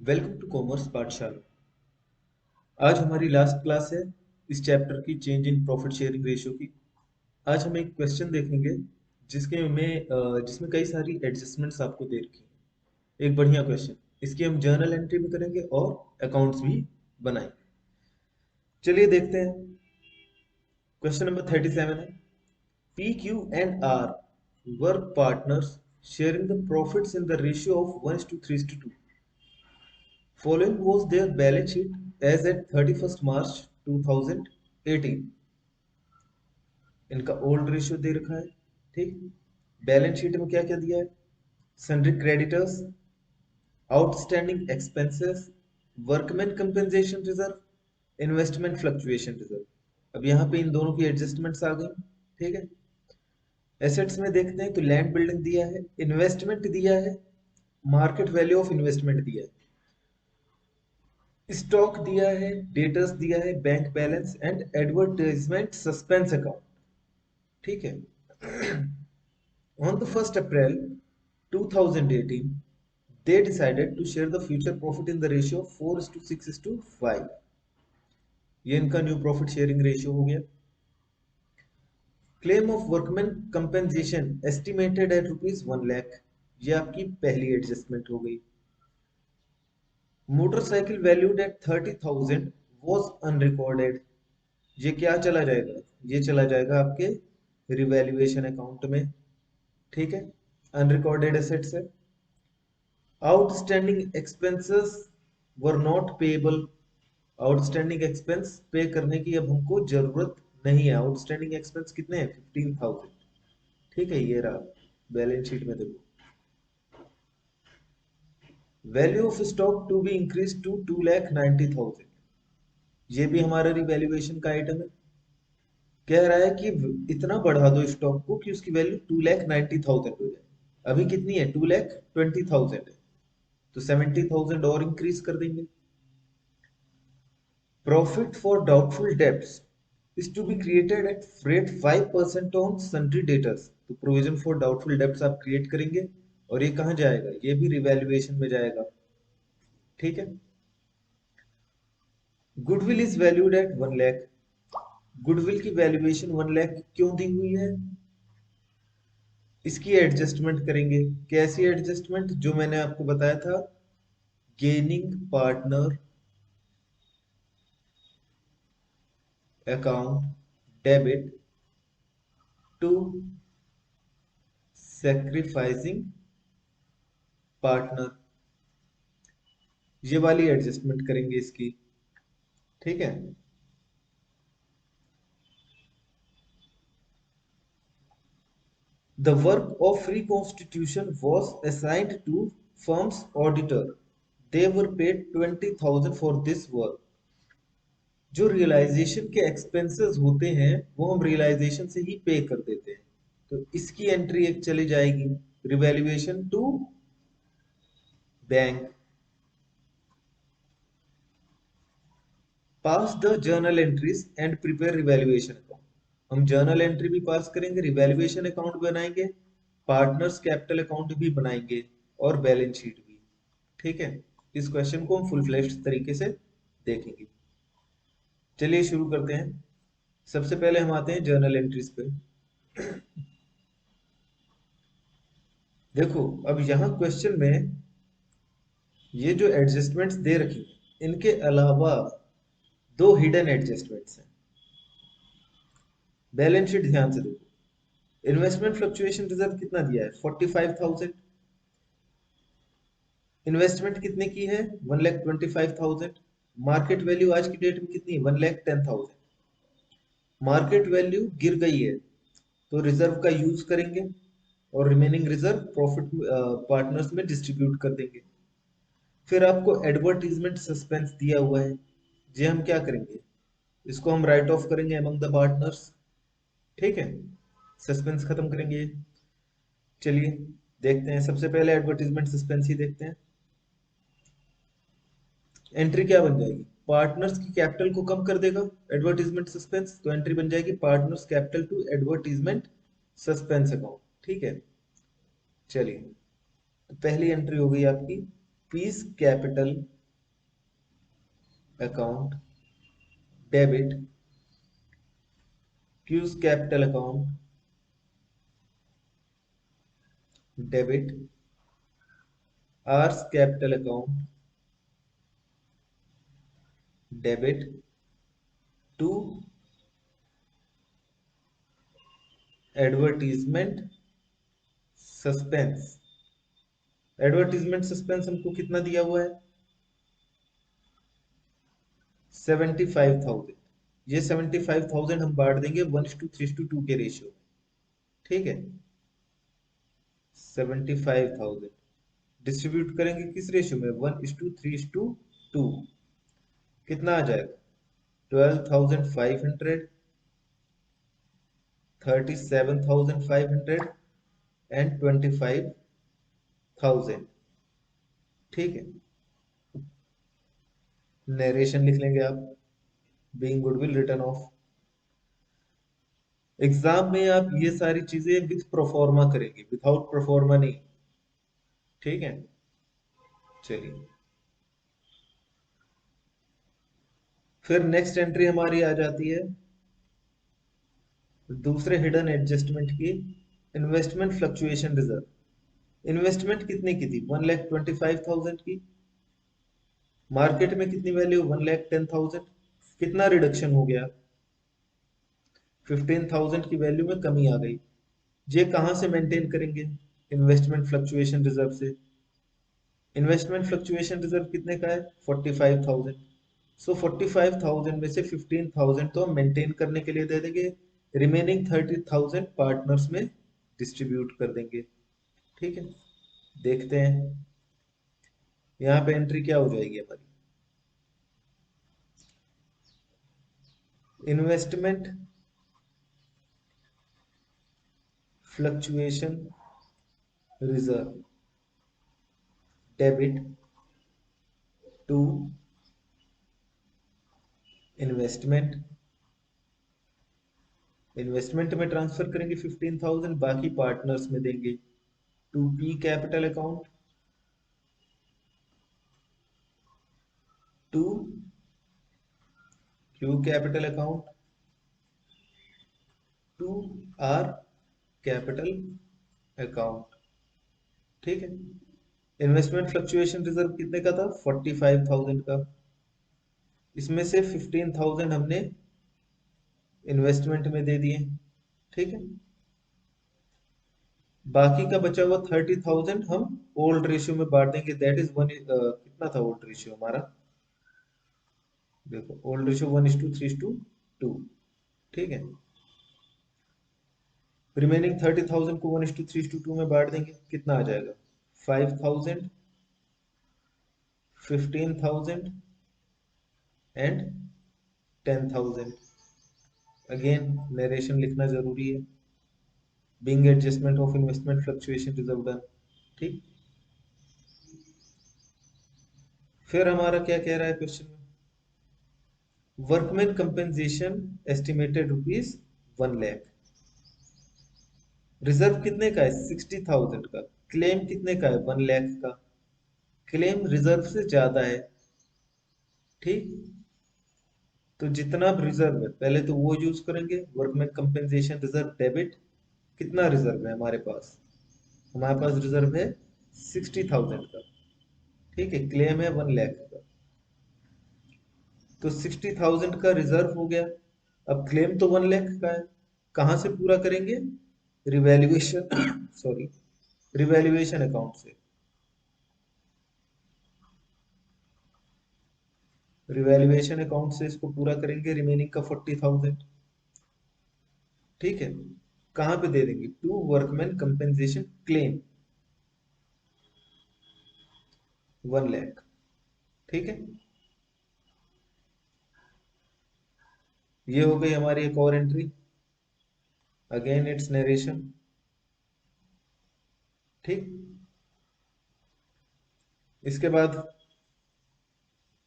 Welcome to commerce पाठशाला। आज हमारी लास्ट क्लास है इस चैप्टर की, change in profit sharing ratio की। आज हम एक क्वेश्चन देखेंगे जिसमें कई सारी एडजस्टमेंट्स आपको दे रखी हैं। एक बढ़िया क्वेश्चन, इसकी हम जर्नल एंट्री भी करेंगे और अकाउंट्स भी बनाएंगे। चलिए देखते हैं। क्वेश्चन नंबर 37 है, P Q and R were partners sharing the profits in the ratio of 1:3:2. Following was their balance sheet as at 31st March 2018. इनका ओल्ड रेशियो दे रखा है। ठीक, बैलेंस शीट में क्या क्या दिया है? Sundry creditors, outstanding expenses, workman compensation reserve, investment fluctuation reserve. अब यहाँ पे इन दोनों की एडजस्टमेंट्स आ गई। ठीक है, एसेट्स में देखते हैं तो लैंड बिल्डिंग दिया है, इन्वेस्टमेंट दिया है, मार्केट वैल्यू ऑफ इन्वेस्टमेंट दिया है, स्टॉक दिया है, डेटर्स दिया है, bank balance and advertisement suspense account. ठीक है। On the 1st April 2018, they decided to share the future profit in the ratio of 4:6:5. ये इनका न्यू प्रॉफिट शेयरिंग रेशियो हो गया। Claim of workman compensation estimated at ₹1,00,000, ये आपकी पहली adjustment हो गई। Motorcycle valued at 30,000 was unrecorded, ये क्या चला जाएगा? ये चला जाएगा आपके रिवैल्यूएशन अकाउंट में। ठीक है, अनरिकॉर्डेड एसेट्स है। Outstanding expenses were not payable, outstanding expense पे करने की अब हमको जरूरत नहीं है। आउटस्टैंडिंग एक्सपेंस कितने हैं? 15,000। ठीक है, ये रहा बैलेंस शीट में। देखो, value of stock to be increase to 2,90,000, ये भी हमारा रिवैल्यूएशन का आइटम है। कह रहा है कि इतना बढ़ा दो स्टॉक को कि उसकी वैल्यू 2,90,000 हो जाए। अभी कितनी है? 2,20,000 है, तो 70,000 और इंक्रीज कर देंगे। Profit for doubtful debts is to be created at rate 5% on sundry debtors। तो प्रोविजन फॉर डाउटफुल डेब्ट्स आप क्रिएट करेंगे और ये कहाँ जाएगा? ये भी रिवैल्यूएशन में जाएगा। ठीक है। Goodwill is valued eight 1,00,000। Goodwill की वैल्यूएशन 1,00,000 क्यों दी हुई है? इसकी एडजस्टमेंट करेंगे। कैसी एडजस्टमेंट? जो मैंने आपको बताया था, gaining partner account debit to sacrificing partner, ये वाली एडजस्टमेंट करेंगे इसकी। ठीक है। The work of reconstitution was assigned to firm's auditor, they were paid 20,000 for this work. जो रियलाइजेशन के एक्सपेंसेस होते हैं वो हम रियलाइजेशन से ही पे कर देते हैं, तो इसकी एंट्री एक चली जाएगी। Revaluation to bank. Pass the journal entries and prepare revaluation account. हम जर्नल एंट्री भी पास करेंगे, रिवैल्यूएशन अकाउंट बनाएंगे, पार्टनर्स कैपिटल अकाउंट भी बनाएंगे और बैलेंस शीट भी। ठीक है, इस क्वेश्चन को हम फुल फ्लेश्ड तरीके से देखेंगे। चलिए शुरू करते हैं। सबसे पहले हम आते हैं जर्नल एंट्रीज पे। देखो, अब यहाँ क्वेश्चन में ये जो एडजस्टमेंट्स दे रखी हैं, इनके अलावा दो हिडन एडजस्टमेंट्स हैं। बैलेंस शीट ध्यान से देखो। इन्वेस्टमेंट फ्लक्चुएशन रिजर्व कितना दिया है? 45,000। इन्वेस्टमेंट कितने की है? 1,25,000। मार्केट वैल्यू आज की डेट में कितनी है? 1,10,000। मार्केट वैल्यू गिर गई है तो रिजर्व का यूज करेंगे और रिमेनिंग रिजर्व प्रॉफिट पार्टनर्स में डिस्ट्रीब्यूट कर देंगे। फिर आपको एडवर्टीजमेंट सस्पेंस दिया हुआ है, ये हम क्या करेंगे? इसको हम राइट ऑफ करेंगे अमंग द पार्टनर्स। ठीक है, सस्पेंस खत्म करेंगे। चलिए देखते हैं, सबसे पहले एडवर्टीजमेंट सस्पेंस ही देखते हैं। एंट्री क्या बन जाएगी? पार्टनर्स की कैपिटल को कम कर देगा एडवर्टीजमेंट सस्पेंस, तो एंट्री बन जाएगी partners capital to advertisement suspense account. ठीक है, चलिए तो पहली एंट्री हो गई आपकी, P's capital account debit Q's capital account debit R's capital account debit to advertisement suspense. Advertisement suspense हमको कितना दिया हुआ है? 75,000। ये 75,000 हम बांट देंगे 1:3:2 के रेशियो में। ठीक है, 75,000 डिस्ट्रीब्यूट करेंगे किस रेशियो में? 1:3:2। कितना आ जाएगा? 12,500, 37,500 एंड 25,000। ठीक है, नरेशन लिख लेंगे आप। Being goodwill return of. Exam में आप ये सारी चीजें विथ प्रोफॉर्मा करेंगे, विदाउट प्रोफॉर्मा नहीं। ठीक है, चलिए फिर नेक्स्ट एंट्री हमारी आ जाती है दूसरे हिडन एडजस्टमेंट की, इन्वेस्टमेंट फ्लक्चुएशन रिजर्व। इन्वेस्टमेंट कितने की थी? 1,25,000 की। मार्केट में कितनी वैल्यू? 1,10,000। कितना रिडक्शन हो गया? 15,000 की वैल्यू में कमी आ गई। ये कहां से मेंटेन करेंगे? इन्वेस्टमेंट फ्लक्चुएशन रिजर्व से। इन्वेस्टमेंट फ्लक्चुएशन रिजर्व कितने का है? 45,000। सो 45,000 में से 15,000 तो हम मेंटेन करने के लिए दे देंगे, रिमेनिंग 30,000 पार्टनर्स में डिस्ट्रीब्यूट कर देंगे। ठीक है, देखते हैं यहाँ पे एंट्री क्या हो जाएगी हमारी। Investment fluctuation reserve debit to investment. Investment में ट्रांसफर करेंगे 15,000, बाकी पार्टनर्स में देंगे। To P capital account to Q capital account to R capital account. ठीक है, इन्वेस्टमेंट फ्लक्चुएशन रिजर्व कितने का था? 45,000 का। इसमें से 15,000 हमने इन्वेस्टमेंट में दे दिए। ठीक है, बाकी का बचा हुआ 30,000 हम ओल्ड रेशियो में बांट देंगे। दैट इज वन, कितना था ओल्ड रेशियो हमारा? देखो ओल्ड रेशियो 1:3:2। ठीक है, रिमेनिंग 30,000 को 1:3:2 में बांट देंगे। कितना आ जाएगा? 5,000, 15,000 एंड 10,000। अगेन नरेशन लिखना जरूरी है। Being adjustment of investment fluctuation reserve done. ठीक, फिर हमारा क्या कह रहा है क्वेश्चन में? Workman compensation estimated rupees 1 lakh. Reserve कितने का है? 60,000 का। क्लेम कितने का है? 1 लाख का। क्लेम रिजर्व से ज्यादा है। ठीक, तो जितना रिजर्व है पहले तो वो यूज करेंगे। Workman compensation reserve debit. कितना रिजर्व है हमारे पास? हमारे पास रिजर्व है 60,000 का। ठीक है, क्लेम है 1 लाख का। तो 60,000 का रिजर्व हो गया। अब क्लेम तो 1 लाख का है, कहां से पूरा करेंगे? रिवैल्यूएशन सॉरी, रिवैल्यूएशन अकाउंट से। रिवैल्यूएशन अकाउंट से इसको पूरा करेंगे, रिमेनिंग का 40,000। ठीक है, कहां पे दे देंगे? To workman compensation claim 1 lakh. ठीक है, ये हो गई हमारी एक और एंट्री। Again it's narration. ठीक, इसके बाद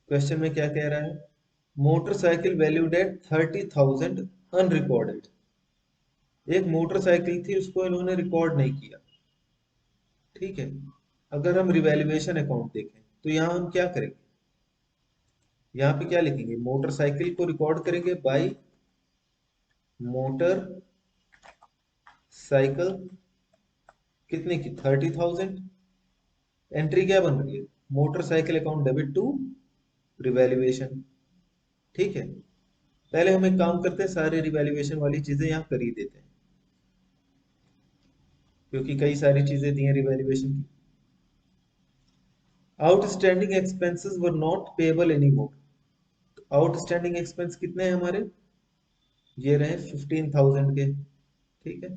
क्वेश्चन में क्या कह रहा है? Motorcycle valued at 30,000 unrecorded. एक मोटरसाइकिल थी, उसको इन्होंने रिकॉर्ड नहीं किया। ठीक है, अगर हम रिवैल्यूएशन अकाउंट देखें तो यहां हम क्या करेंगे? यहाँ पे क्या लिखेंगे, मोटरसाइकिल को रिकॉर्ड करेंगे बाई मोटर साइकिल, कितने की, 30,000। एंट्री क्या बन रही है, motorcycle account debit to revaluation. ठीक है, पहले हम एक काम करते हैं, सारे रिवैल्यूएशन वाली चीजें यहाँ कर ही देते हैं, क्योंकि कई सारी चीजें दी हैं रिवैल्यूएशन की। Outstanding expenses were not payable any more. Outstanding expense कितने हैं हमारे, ये रहे 15,000 के। ठीक है,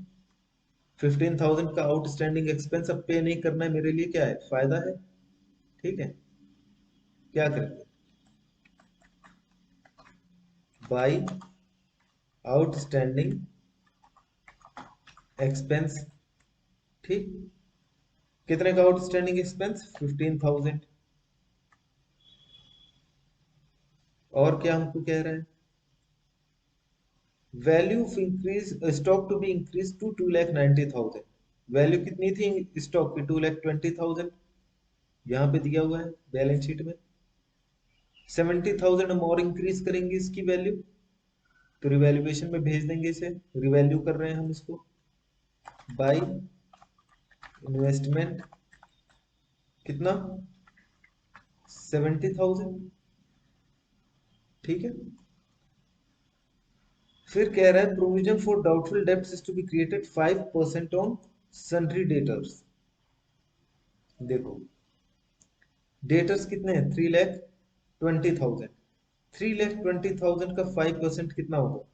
15,000 का आउटस्टैंडिंग एक्सपेंस अब पे नहीं करना है, मेरे लिए क्या है, फायदा है। ठीक है, क्या करेंगे, बाई आउटस्टैंडिंग एक्सपेंस। ठीक, कितने का आउटस्टैंडिंग एक्सपेंस, 15,000। और क्या हमको कह रहा है, value of increase stock to be increase to 2,90,000। वैल्यू कितनी थी स्टॉक की, 2,20,000, यहाँ पे दिया हुआ है बैलेंस शीट में। 70,000 हम और इंक्रीज करेंगे इसकी वैल्यू, तो रिवैल्यूएशन में भेज देंगे इसे, रिवैल्यू कर रहे हैं हम इसको, बाई इन्वेस्टमेंट, कितना, 70,000। ठीक है, फिर कह रहा है provision for doubtful debts is to be created 5% on sundry debtors. देखो, डेटर्स कितने हैं, 3,20,000। 3,20,000 का 5% कितना होगा,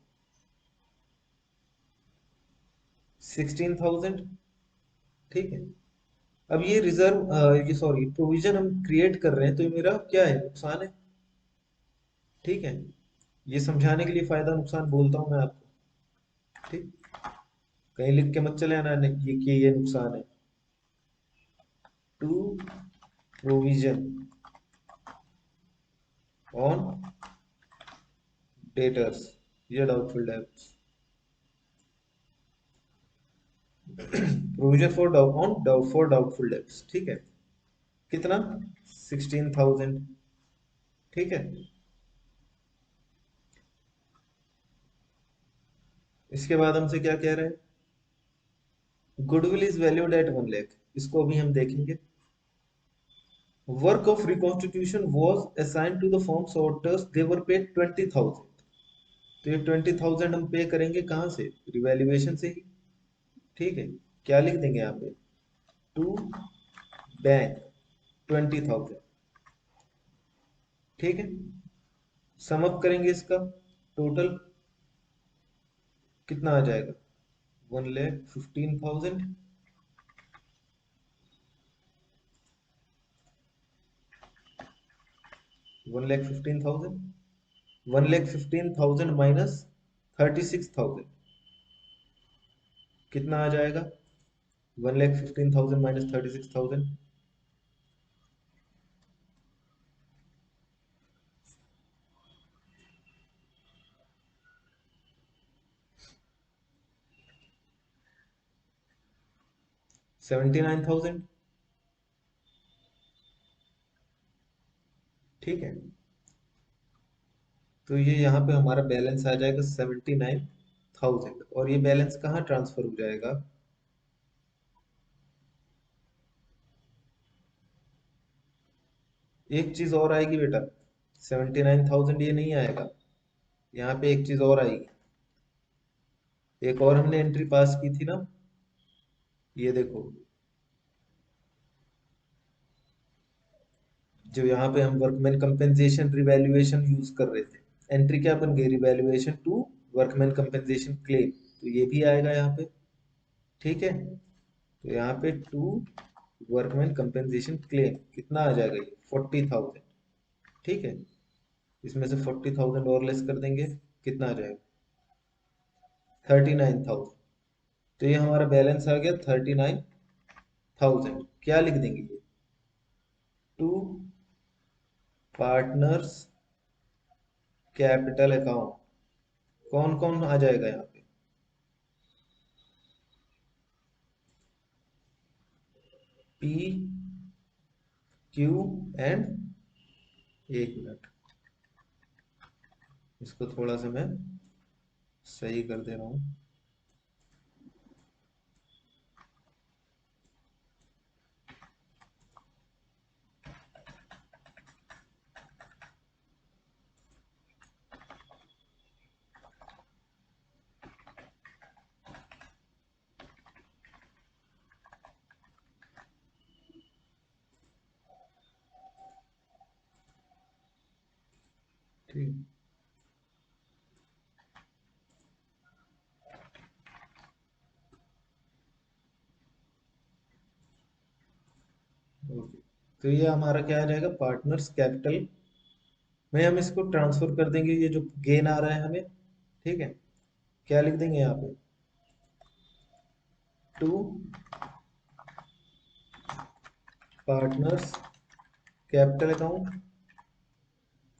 16,000। ठीक है, अब ये रिजर्व, ये सॉरी प्रोविजन हम क्रिएट कर रहे हैं, तो ये मेरा क्या है, नुकसान है। ठीक है, ये समझाने के लिए फायदा नुकसान बोलता हूं मैं आपको। ठीक, कहीं लिख के मत चले आना ये कि ये नुकसान है। टू प्रोविजन ऑन डेटर्स या doubtful debts, provision for doubtful debts. ठीक है, कितना, 16,000। ठीक है, इसके बाद हमसे क्या कह रहे हैं, goodwill is valued at 1 lakh, इसको अभी हम देखेंगे। Work of reconstitution was assigned to the firm's auditors, they were paid 20,000। तो ये 20,000 हम पे करेंगे कहाँ से, रिवैल्यूएशन से ही। ठीक है, क्या लिख देंगे यहाँ पे, टू बैंक 20,000। ठीक है, सम अप करेंगे इसका, टोटल कितना आ जाएगा, 1,15,000। 1,15,000, 1,15,000 माइनस 36,000, कितना आ जाएगा, 1,15,000 माइनस 36,000, 79,000। ठीक है, तो ये यहाँ पे हमारा बैलेंस आ जाएगा 79,000, और ये बैलेंस कहाँ ट्रांसफर हो जाएगा, एक चीज और आएगी बेटा, 79,000 ये नहीं आएगा, यहाँ पे एक चीज और आएगी, एक और हमने एंट्री पास की थी ना, ये देखो, जो यहाँ पे हम वर्कमैन कंपेंसेशन रिवैल्यूएशन यूज कर रहे थे, एंट्री क्या बन गई, revaluation to workman compensation claim, तो ये भी आएगा यहाँ पे। ठीक है, तो यहाँ पे टू वर्कमैन कंपेंसेशन क्लेम कितना आ जाएगा, ये 40,000। ठीक है, इसमें से 40,000 और लेस कर देंगे, कितना आ जाएगा, 39,000। तो ये हमारा बैलेंस आ गया 39,000। क्या लिख देंगे ये, टू पार्टनर्स कैपिटल अकाउंट, कौन कौन आ जाएगा यहाँ पे, पी क्यू एंड, एक मिनट, इसको थोड़ा सा मैं सही कर दे रहा हूँ। ठीक। ओके, तो ये हमारा क्या आ जाएगा, पार्टनर्स कैपिटल में हम इसको ट्रांसफर कर देंगे, ये जो गेन आ रहा है हमें। ठीक है, क्या लिख देंगे यहाँ पे, टू पार्टनर्स कैपिटल अकाउंट।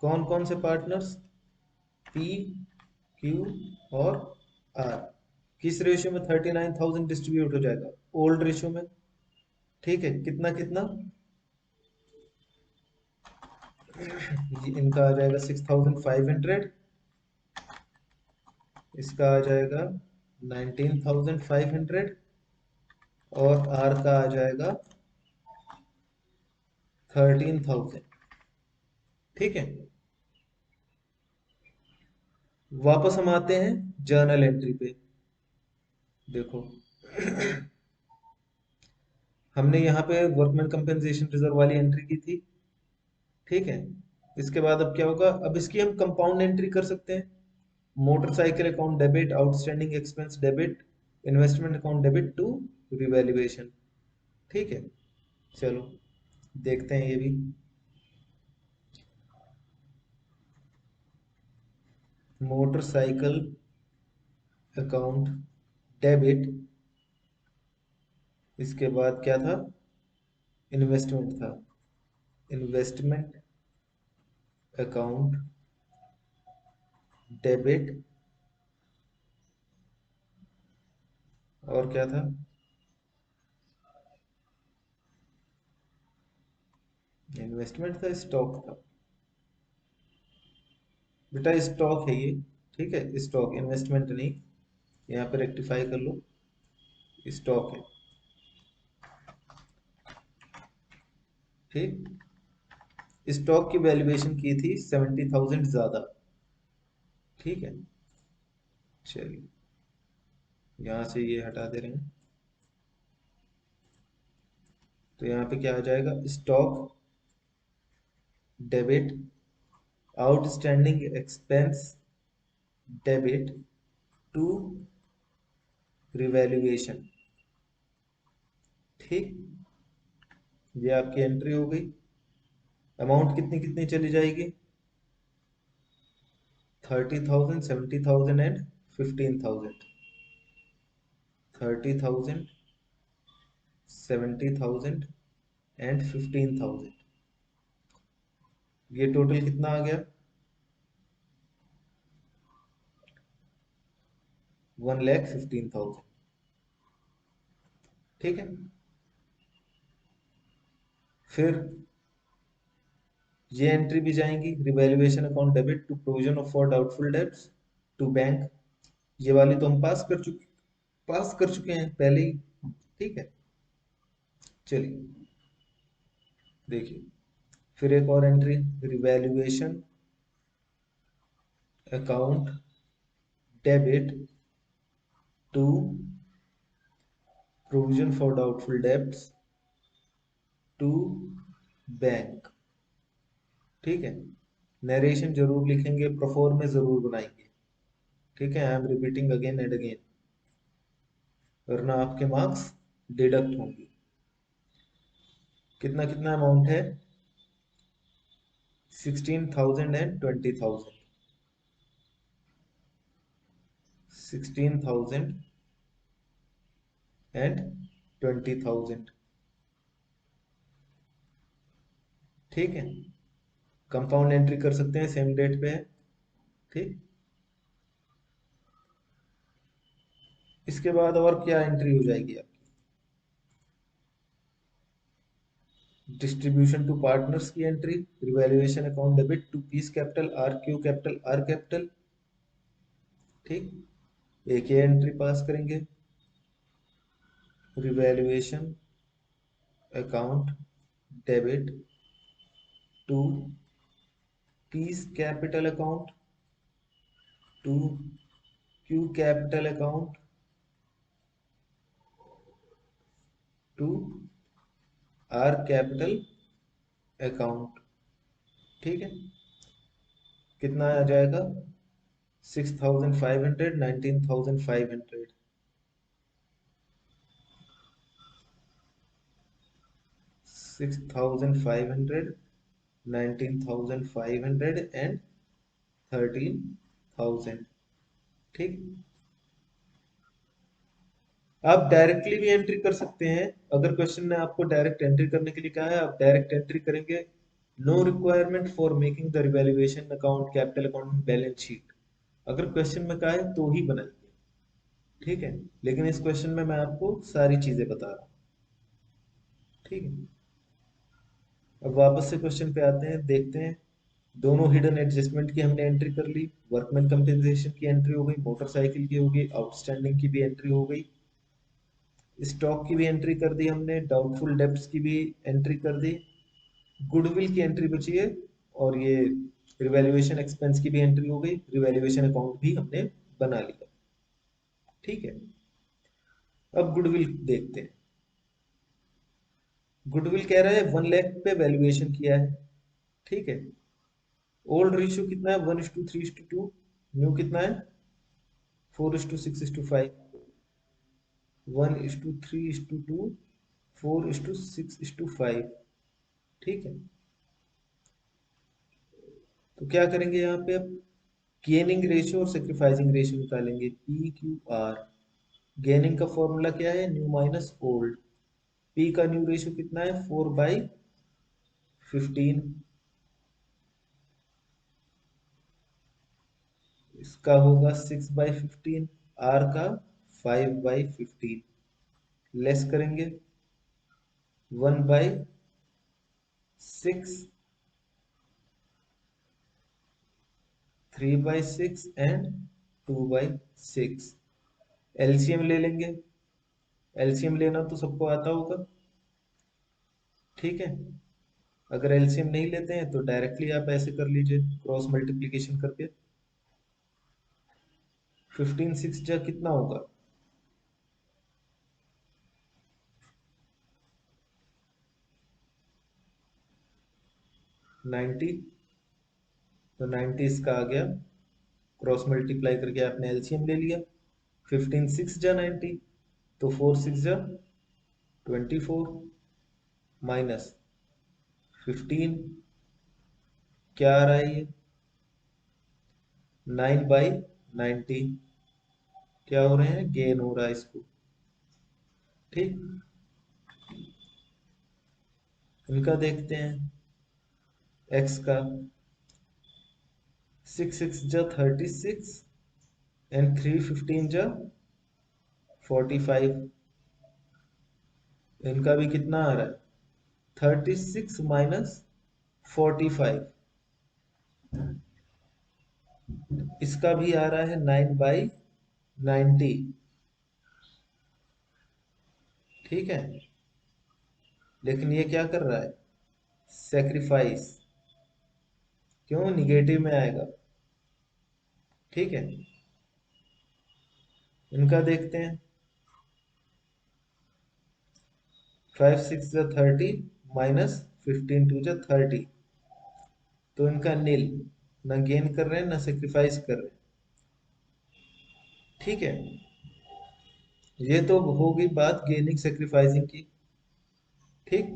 कौन कौन से पार्टनर्स, पी, क्यू और आर। किस रेशियो में 39,000 डिस्ट्रीब्यूट हो जाएगा, ओल्ड रेशियो में। ठीक है, कितना कितना, ये इनका आ जाएगा 6,500, इसका आ जाएगा 19,500 और आर का आ जाएगा 13,000। ठीक है, वापस हम आते हैं जर्नल एंट्री पे। देखो, हमने यहाँ पे वर्कमैन कंपेंसेशन रिजर्व वाली एंट्री की थी। ठीक है, इसके बाद अब क्या होगा, अब इसकी हम कंपाउंड एंट्री कर सकते हैं। Motorcycle account debit, outstanding expense debit, investment account debit to revaluation. ठीक है, चलो देखते हैं ये भी। मोटरसाइकिल अकाउंट डेबिट, इसके बाद क्या था, इन्वेस्टमेंट था, इन्वेस्टमेंट अकाउंट डेबिट, और क्या था, इन्वेस्टमेंट था, स्टॉक था। बेटा स्टॉक है ये। ठीक है, स्टॉक, इन्वेस्टमेंट नहीं, यहाँ पे रेक्टिफाई कर लो, स्टॉक है। ठीक, स्टॉक की वैल्यूएशन की थी 70,000 ज्यादा। ठीक है, चलिए यहाँ से ये हटा दे रहे हैं, तो यहाँ पे क्या आ जाएगा, stock debit, outstanding expense debit to revaluation. ठीक, ये आपकी एंट्री हो गई। अमाउंट कितनी कितनी चली जाएगी, 30,000, 70,000 एंड 15,000। 30,000, 70,000 एंड 15,000। ये टोटल कितना आ गया, 1,15,000। ठीक है, फिर ये एंट्री भी जाएंगी, revaluation account debit to provision of for doubtful debts to bank. ये वाली तो हम पास कर चुके हैं पहले ही। ठीक है, चलिए देखिए, फिर एक और entry, revaluation account debit to provision for doubtful debts to bank. ठीक है, नरेशन जरूर लिखेंगे, प्रोफोर में जरूर बनाएंगे। ठीक है, I am repeating again and again, वरना आपके मार्क्स डिडक्ट होंगे। कितना कितना अमाउंट है, 16,000 एंड 20,000। 16,000 एंड 20,000। ठीक है, कंपाउंड एंट्री कर सकते हैं, सेम डेट पे है। ठीक, इसके बाद और क्या एंट्री हो जाएगी आपकी, डिस्ट्रीब्यूशन टू पार्टनर्स की entry, revaluation account debit to P's capital, R Q capital, R capital. ठीक, एक ये एंट्री पास करेंगे, revaluation account debit to P's capital account to Q capital account to R capital account. ठीक है, कितना आ जाएगा? 6,500, 19,500। 6,500, 19,500 एंड 13,000। ठीक, आप डायरेक्टली भी एंट्री कर सकते हैं। अगर क्वेश्चन ने आपको डायरेक्ट एंट्री करने के लिए कहा है, आप डायरेक्ट एंट्री करेंगे। No requirement for making the revaluation account capital account balance sheet, अगर क्वेश्चन में कहा है तो ही बनाएंगे। ठीक है, लेकिन इस क्वेश्चन में मैं आपको सारी चीजें बता रहा हूँ। ठीक है, अब वापस से क्वेश्चन पे आते हैं, देखते हैं। दोनों हिडन एडजस्टमेंट की हमने एंट्री कर ली, वर्कमैन कंपेंसेशन की एंट्री हो गई, मोटरसाइकिल की हो गई, आउटस्टैंडिंग की भी एंट्री हो गई, स्टॉक की भी एंट्री कर दी हमने, डाउटफुल डेब्ट्स की भी एंट्री कर दी, गुडविल की एंट्री बची है, और ये रिवैल्यूएशन एक्सपेंस की भी एंट्री हो गई, रिवैल्यूएशन अकाउंट भी हमने बना लिया। ठीक है, अब गुडविल देखते हैं। गुडविल कह रहा है 1 लाख पे वैल्यूएशन किया है। ठीक है, ओल्ड रेशियो कितना है? 1:3:2। न्यू कितना है? 4:6:5। 1:3:2, 4:6:5। ठीक है, तो क्या करेंगे यहाँ पे? अब गेनिंग रेशियो और सेक्रीफाइसिंग रेशियो निकालेंगे, पी क्यू आर। गेनिंग का फॉर्मूला क्या है? New minus old. पी का न्यू रेशियो कितना है? 4/15। इसका होगा 6/15। आर का 5/15। लेस करेंगे 1/6, 3/6 एंड 2/6। एलसीएम ले लेंगे। एलसीएम लेना तो सबको आता होगा। ठीक है, अगर एलसीएम नहीं लेते हैं तो डायरेक्टली आप ऐसे कर लीजिए, क्रॉस मल्टीप्लीकेशन करके। 15 6 जा कितना होगा? 90। तो 90 इसका आ गया, क्रॉस मल्टीप्लाई करके आपने एलसीएम ले लिया। 15 6 जा 90, तो 4 6 जा 24, माइनस 15। क्या आ रहा है ये? 9/90। क्या हो रहे हैं? गेन हो रहा है इसको। ठीक, इनका देखते हैं। एक्स का 6 6 जा 36 एंड 3 15 जा 45। इनका भी कितना आ रहा है? 36 माइनस 45। इसका भी आ रहा है 9/90। ठीक है, लेकिन ये क्या कर रहा है? सेक्रीफाइस। क्यों? निगेटिव में आएगा। ठीक है, इनका देखते हैं। 5 6 जा 30 माइनस 15 2 जा 30। तो इनका नील, ना गेन कर रहे हैं ना सेक्रीफाइस कर रहे हैं। ठीक है, ये तो होगी बात गेनिंग सेक्रीफाइसिंग की। ठीक,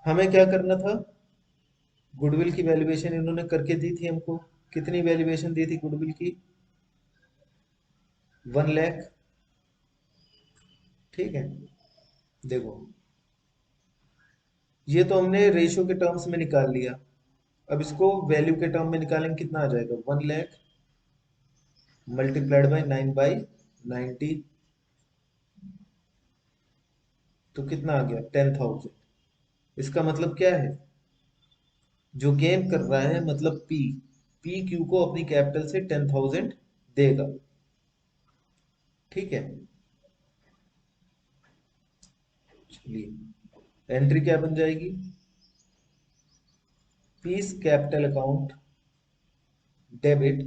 हमें क्या करना था? गुडविल की वैल्यूएशन इन्होंने करके दी थी हमको। कितनी वैल्यूएशन दी थी गुडविल की? 1 लाख। ठीक है, देखो, ये तो हमने रेशियो के टर्म्स में निकाल लिया। अब इसको वैल्यू के टर्म में निकालेंगे, कितना आ जाएगा? 1 लाख मल्टीप्लाइड बाई 9/90। तो कितना आ गया? 10,000। इसका मतलब क्या है? जो गेन कर रहा है, मतलब पी, पी क्यू को अपनी कैपिटल से 10,000 देगा। ठीक है, चलिए एंट्री क्या बन जाएगी, P's capital account debit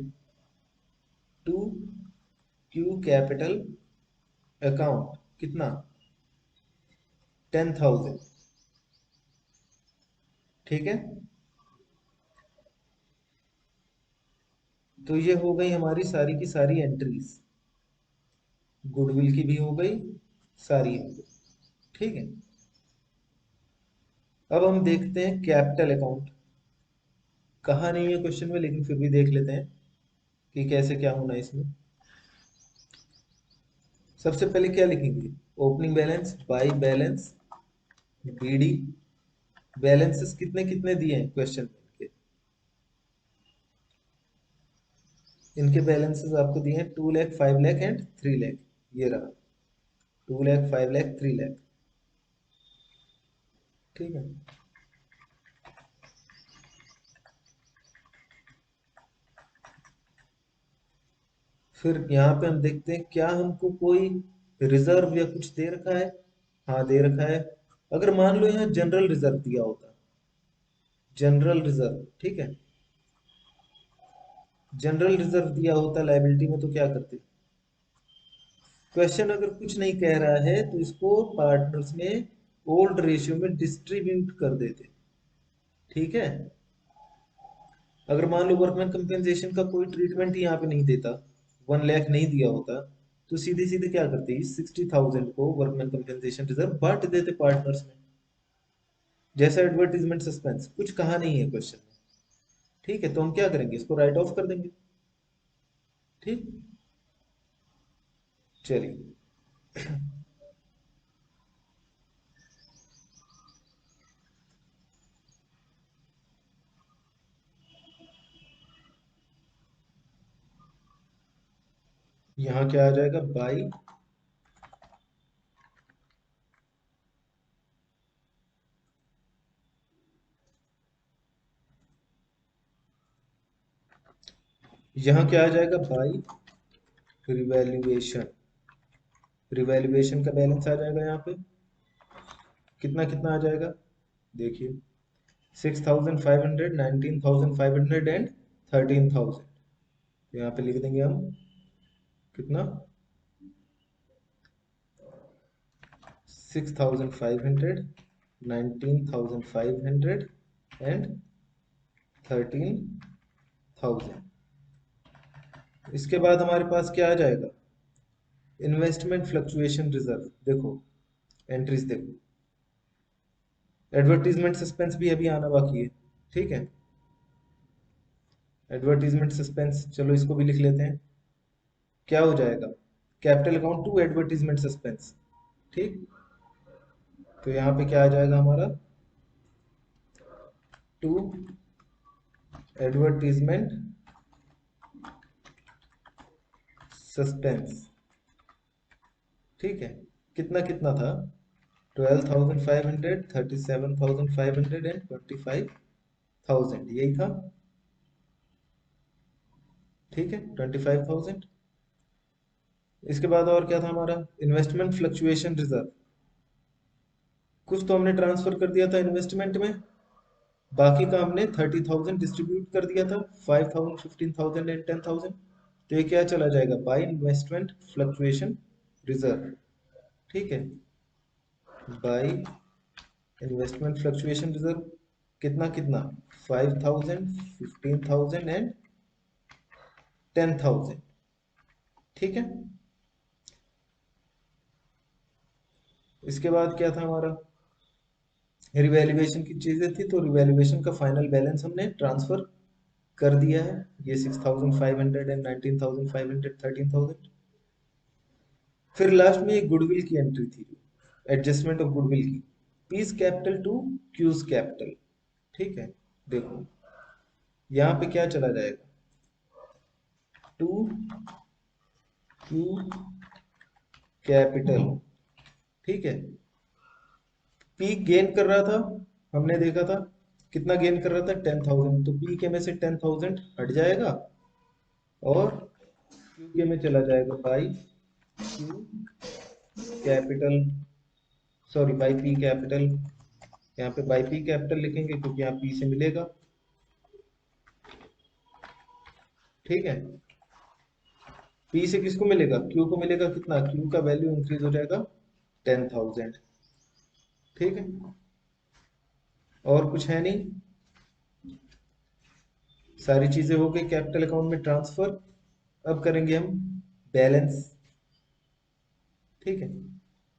to Q capital account, कितना, 10,000। ठीक है, तो ये हो गई हमारी सारी की सारी एंट्रीज, गुडविल की भी हो गई, सारी हो गई। ठीक है, अब हम देखते हैं कैपिटल अकाउंट, कहा नहीं है क्वेश्चन में लेकिन फिर भी देख लेते हैं कि कैसे क्या होना है इसमें। सबसे पहले क्या लिखेंगे, opening balance, by balance, BD, balances कितने कितने दिए हैं क्वेश्चन में, इनके बैलेंसेस आपको दिए हैं 2 लाख, 5 लाख एंड 3 लाख। ये रहा 2 लाख, 5 लाख, 3 लाख। ठीक है, फिर यहाँ पे हम देखते हैं क्या हमको कोई रिजर्व या कुछ दे रखा है। हाँ दे रखा है, अगर मान लो यहाँ जनरल रिजर्व दिया होता, जनरल रिजर्व, ठीक है, जनरल रिजर्व दिया होता लायबिलिटी में तो क्या करते, क्वेश्चन अगर कुछ नहीं कह रहा है तो इसको पार्टनर्स में ओल्ड रेशियो में डिस्ट्रीब्यूट कर देते। ठीक है, अगर मान लो वर्कमैन कंपेंसेशन का कोई ट्रीटमेंट ही यहाँ पे नहीं देता, 1 लाख नहीं दिया होता, तो सीधे सीधे क्या करते, 60,000 को वर्कमैन कंपेंसेशन रिजर्व बांट देते पार्टनर्स में। जैसा एडवर्टीजमेंट सस्पेंस कुछ कहा नहीं है क्वेश्चन में। ठीक है, तो हम क्या करेंगे, इसको राइट ऑफ कर देंगे। ठीक, चलिए यहाँ क्या आ जाएगा, बाई, यहाँ क्या आ जाएगा, बाई रिवैल्यूएशन, रिवैल्यूएशन का बैलेंस आ जाएगा यहाँ पे, कितना कितना आ जाएगा, देखिए 6,500, 19,500 एंड 13,000। यहाँ पे लिख देंगे हम कितना, 6,500, 19,500 एंड 13,000। इसके बाद हमारे पास क्या आ जाएगा, इन्वेस्टमेंट फ्लक्चुएशन रिजर्व, देखो एंट्रीज देखो, एडवर्टीजमेंट सस्पेंस भी अभी आना बाकी है। ठीक है, एडवर्टीजमेंट सस्पेंस, चलो इसको भी लिख लेते हैं, क्या हो जाएगा, capital account to advertisement suspense. ठीक, तो यहाँ पे क्या आ जाएगा हमारा, टू एडवर्टीजमेंट सस्पेंस। ठीक है, कितना कितना था, 12,500, 37,500 एंड 25,000, यही था। ठीक है, 25,000। इसके बाद और क्या था हमारा, इन्वेस्टमेंट फ्लक्चुएशन रिजर्व, कुछ तो हमने ट्रांसफर कर दिया था इन्वेस्टमेंट में, बाकी का हमने 30,000 डिस्ट्रीब्यूट कर दिया था, 5,000, 15,000 एंड 10,000। तो ये क्या चला जाएगा, बाय इन्वेस्टमेंट फ्लक्चुएशन रिजर्व। ठीक है, बाय इन्वेस्टमेंट फ्लक्चुएशन रिजर्व, कितना कितना, 5,000, 15,000 एंड 10,000। ठीक है, इसके बाद क्या था हमारा, रिवैल्यूएशन की चीजें थी, तो रिवैल्यूएशन का फाइनल बैलेंस हमने ट्रांसफर कर दिया है, ये 6,500 एंड 19,500, 13,000। फिर लास्ट में एक गुडविल की एंट्री थी, एडजस्टमेंट ऑफ गुडविल की, P's capital to Q's capital. ठीक है, देखो यहाँ पे क्या चला जाएगा, टू क्यू कैपिटल। ठीक है, पी गेन कर रहा था, हमने देखा था कितना गेन कर रहा था, 10,000, तो पी के में से 10,000 हट जाएगा और क्यू के में चला जाएगा by Q capital, sorry by P capital. यहाँ पे बाई पी कैपिटल लिखेंगे क्योंकि यहाँ पी से मिलेगा। ठीक है, पी से किसको मिलेगा, क्यू को मिलेगा। कितना, क्यू का वैल्यू इंक्रीज हो जाएगा 10,000। ठीक है, और कुछ है नहीं, सारी चीजें हो गई कैपिटल अकाउंट में ट्रांसफर। अब करेंगे हम बैलेंस। ठीक है,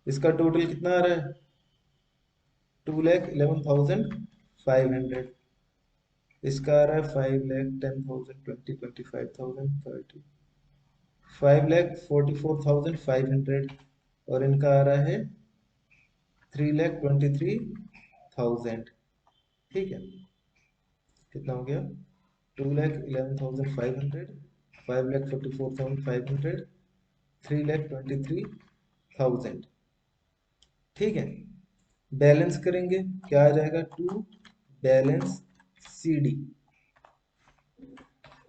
इसका टोटल कितना आ रहा है, 2,11,500। इसका आ रहा है 5,10,000, 20, 25,000, 30, 5,44,500। और इनका आ रहा है 3,23,000। ठीक है, कितना हो गया, 2,11,500, 5,44,500, 3,23,000। ठीक है, बैलेंस करेंगे, क्या आ जाएगा, to balance C D.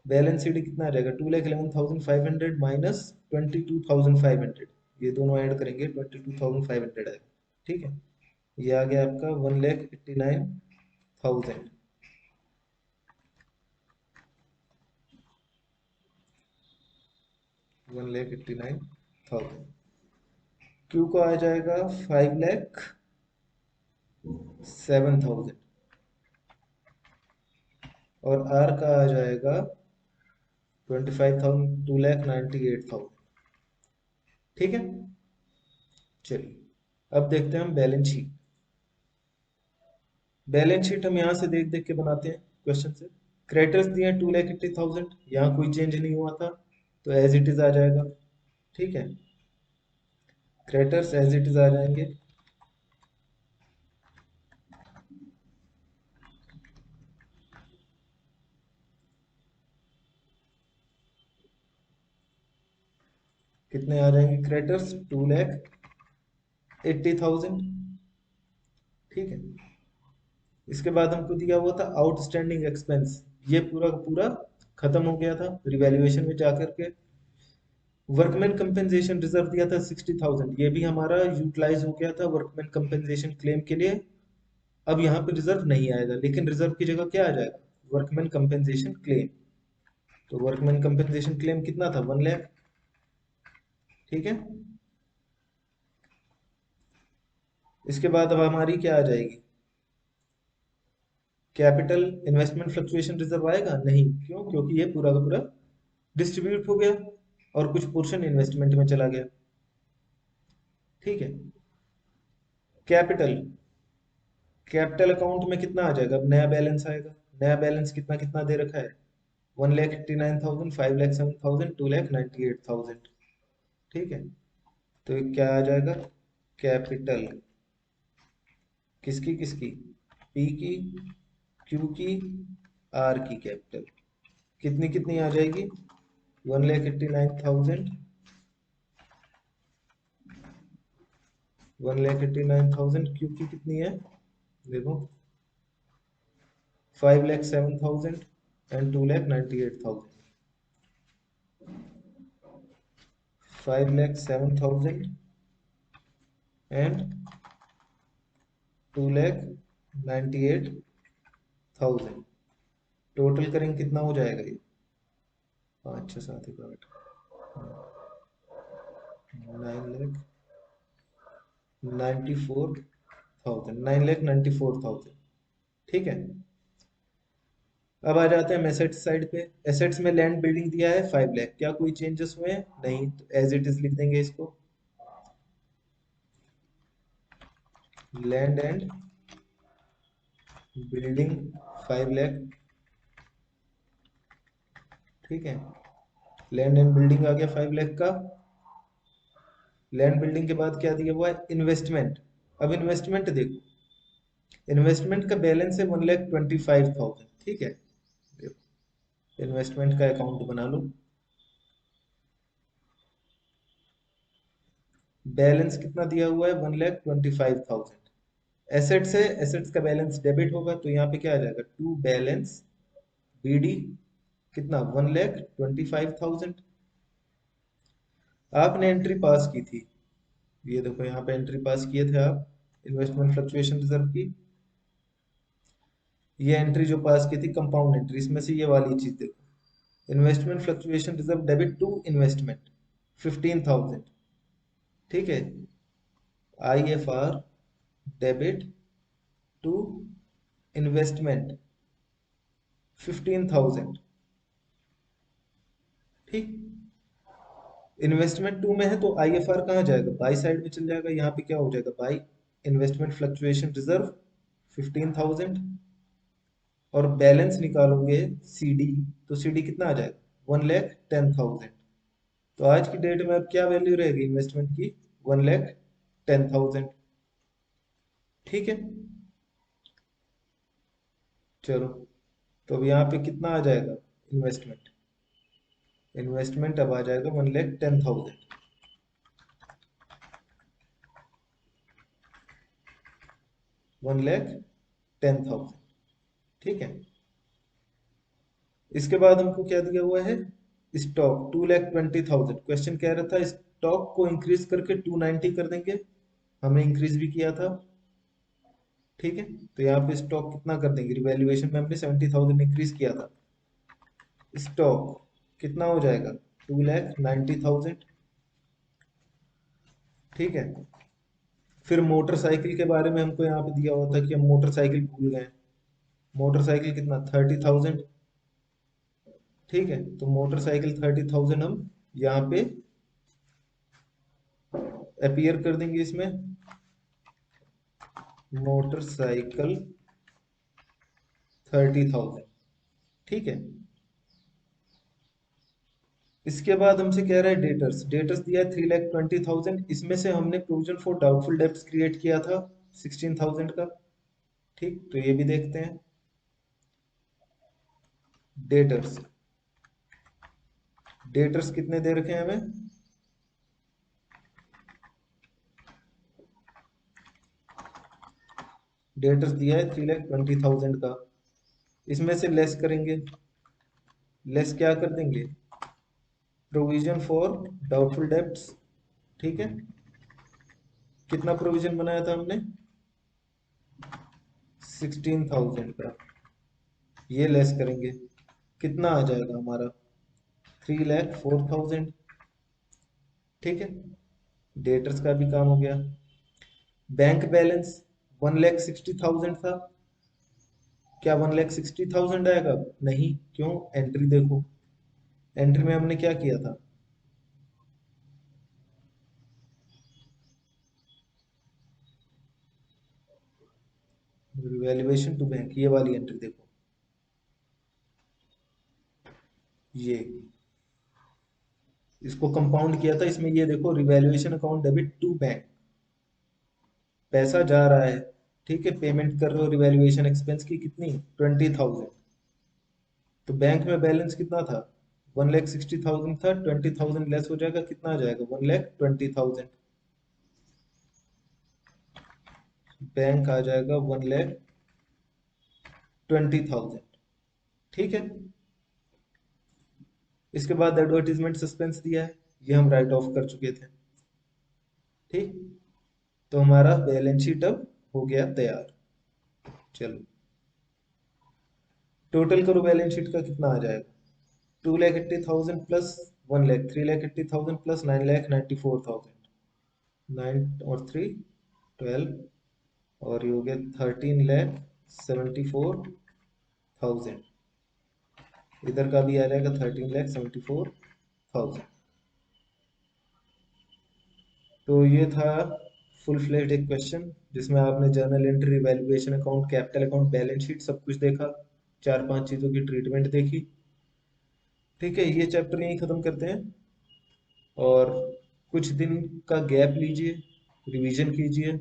Balance C D कितना आ जाएगा, 2,11,500 माइनस 22,500। ये दोनों ऐड करेंगे 22,500 आएगा। ठीक है, ये आ गया आपका 1,89,000। 1,89,000। क्यू को आ जाएगा 5,07,000। और आर का आ जाएगा 25,000, 2,98,000। ठीक है, चलिए अब देखते हैं हम बैलेंस शीट। बैलेंस शीट हम यहाँ से देख देख के बनाते हैं क्वेश्चन से। क्रेडिटर्स दिए हैं 2,80,000, यहाँ कोई चेंज नहीं हुआ था तो एज इट इज आ जाएगा। ठीक है, क्रेडिटर्स एज इट इज आ जाएंगे। कितने आ जाएंगे क्रेडिटर्स, 2,80,000। ठीक है, इसके बाद हमको दिया हुआ था आउटस्टैंडिंग एक्सपेंस। ये पूरा का पूरा खत्म हो गया था रिवैल्यूएशन में जाकर के। वर्कमैन कंपेंसेशन रिजर्व दिया था 60,000, ये भी हमारा यूटिलाइज हो गया था वर्कमैन कंपेंसेशन क्लेम के लिए। अब यहाँ पे रिजर्व नहीं आएगा, लेकिन रिजर्व की जगह क्या आ जाएगा, वर्कमैन कंपेंसेशन क्लेम। तो वर्कमैन कंपेंसेशन क्लेम कितना था, 1,00,000। ठीक है, इसके बाद अब हमारी क्या आ जाएगी, कैपिटल इन्वेस्टमेंट फ्लक्चुएशन रिजर्व आएगा नहीं, क्यों, क्योंकि ये पूरा का पूरा डिस्ट्रीब्यूट हो गया और कुछ पोर्शन इन्वेस्टमेंट में चला गया। ठीक है, कैपिटल, कैपिटल अकाउंट में कितना आ जाएगा, अब नया बैलेंस आएगा। नया बैलेंस कितना कितना दे रखा है, 1,89,000, 5,07,000, 2,98,000। ठीक है, तो ये क्या आ जाएगा, कैपिटल किसकी किसकी, पी की, क्यू की, आर की कैपिटल कितनी कितनी आ जाएगी, 1,89,000, 1,89,000। क्यू की कितनी है, देखो 5,07,000 एंड 2,98,000। 5,07,000 एंड 2,98,000। टोटल करेंगे कितना हो जाएगा ये, 5, 6, 7, 9,94,000, 9,94,000। ठीक है, अब आ जाते हैं एसेट्स साइड पे। एसेट्स में लैंड बिल्डिंग दिया है 5,00,000, क्या कोई चेंजेस हुए हैं, नहीं, तो एज इट इज लिख देंगे इसको, लैंड एंड बिल्डिंग 5,00,000। ठीक है, लैंड एंड बिल्डिंग आ गया 5,00,000 का। लैंड बिल्डिंग के बाद क्या दिया हुआ है, इन्वेस्टमेंट। अब इन्वेस्टमेंट देखो, इन्वेस्टमेंट का बैलेंस है 1,25,000। ठीक है, इन्वेस्टमेंट का अकाउंट बना लो। बैलेंस कितना दिया हुआ है, 1,25,000। एसेट्स है, एसेट्स का बैलेंस डेबिट होगा तो यहाँ पे क्या आ जाएगा, टू बैलेंस बीडी कितना, 1,25,000। आपने एंट्री पास की थी, ये देखो यहाँ पे एंट्री पास किए थे आप इन्वेस्टमेंट फ्लक्चुएशन रिजर्व की। ये एंट्री जो पास की थी कंपाउंड एंट्री, इसमें से ये वाली चीज देखो, investment fluctuation reserve debit to investment 15,000, ठीक है। IFR डेबिट टू इन्वेस्टमेंट 15,000, ठीक। इन्वेस्टमेंट टू में है तो IFR कहाँ जाएगा, बाई साइड में चल जाएगा, यहाँ पे क्या हो जाएगा, बाई इन्वेस्टमेंट फ्लक्चुएशन रिजर्व 15,000, और बैलेंस निकालोगे CD, तो CD कितना आ जाएगा, 1,10,000। तो आज की डेट में अब क्या वैल्यू रहेगी इन्वेस्टमेंट की, 1,10,000, ठीक है। चलो, तो अब यहाँ पे कितना आ जाएगा इन्वेस्टमेंट, इन्वेस्टमेंट अब आ जाएगा 1,10,000, 1,10,000, ठीक है। इसके बाद हमको क्या दिया हुआ है, स्टॉक 2,20,000। क्वेश्चन कह रहा था स्टॉक को इंक्रीज करके 290 कर देंगे, हमने इंक्रीज भी किया था, ठीक है। तो यहाँ पे स्टॉक कितना कर देंगे, रिवैल्यूएशन में हमने 70,000 इंक्रीज किया था, स्टॉक कितना हो जाएगा, 2,90,000, ठीक है। फिर मोटरसाइकिल के बारे में हमको यहाँ पे दिया हुआ था कि हम मोटरसाइकिल भूल गए, मोटरसाइकिल कितना, 30,000, ठीक है। तो मोटरसाइकिल 30,000 हम यहाँ पे अपीयर कर देंगे इसमें, मोटरसाइकिल 30,000, ठीक है। इसके बाद हमसे कह रहा है डेटर्स, डेटर्स दिया है 3,20,000, इसमें से हमने provision for doubtful debts create किया था 16,000 का, ठीक। तो ये भी देखते हैं, डेटर्स, डेटर्स कितने दे रखे हैं हमें, डेटर्स दिया है 3,20,000 का, इसमें से लेस करेंगे, लेस क्या कर देंगे, प्रोविजन फॉर डाउटफुल डेब्ट्स, ठीक है। कितना प्रोविजन बनाया था हमने, 16,000 का, ये लेस करेंगे, कितना आ जाएगा हमारा, 3,04,000, ठीक है। डेटर्स का भी काम हो गया। बैंक बैलेंस 1,60,000 था, क्या 1,60,000 आएगा, नहीं, क्यों, एंट्री देखो, एंट्री में हमने क्या किया था, वैल्यूएशन टू बैंक, ये वाली एंट्री देखो, ये इसको कंपाउंड किया था, इसमें ये देखो revaluation account debit to bank, पैसा जा रहा है, ठीक है, पेमेंट कर रहे हो रिवैल्यूएशन एक्सपेंस की, कितनी, 20,000। तो बैंक में बैलेंस कितना था, 1,60,000 था, 20,000 लेस हो जाएगा, कितना आ जाएगा, 1,20,000, बैंक आ जाएगा 1,20,000, ठीक है। इसके बाद एडवर्टीजमेंट सस्पेंस दिया है, ये हम राइट ऑफ कर चुके थे, ठीक। तो हमारा बैलेंस शीट अब हो गया तैयार। चलो, टोटल करो बैलेंस शीट का, कितना आ जाएगा, 2,80,000 प्लस 1,00,000, 3,80,000 प्लस 9,94,000, 9 और 3 12, और ये हो गया 13,74,000, इधर का भी आ जाएगा 13,74,000। तो ये था फुल फ्लेज्ड एक क्वेश्चन जिसमें आपने journal entry, valuation account, capital account, balance sheet सब कुछ देखा, चार पांच चीजों की ट्रीटमेंट देखी, ठीक है। ये चैप्टर यहीं खत्म करते हैं, और कुछ दिन का गैप लीजिए, रिवीजन कीजिए,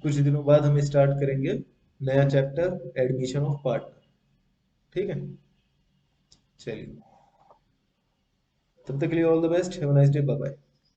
कुछ दिनों बाद हम स्टार्ट करेंगे नया चैप्टर, एडमिशन ऑफ पार्टनर, ठीक है। चलिए, तब तक के लिए all the best, have a nice day, bye bye.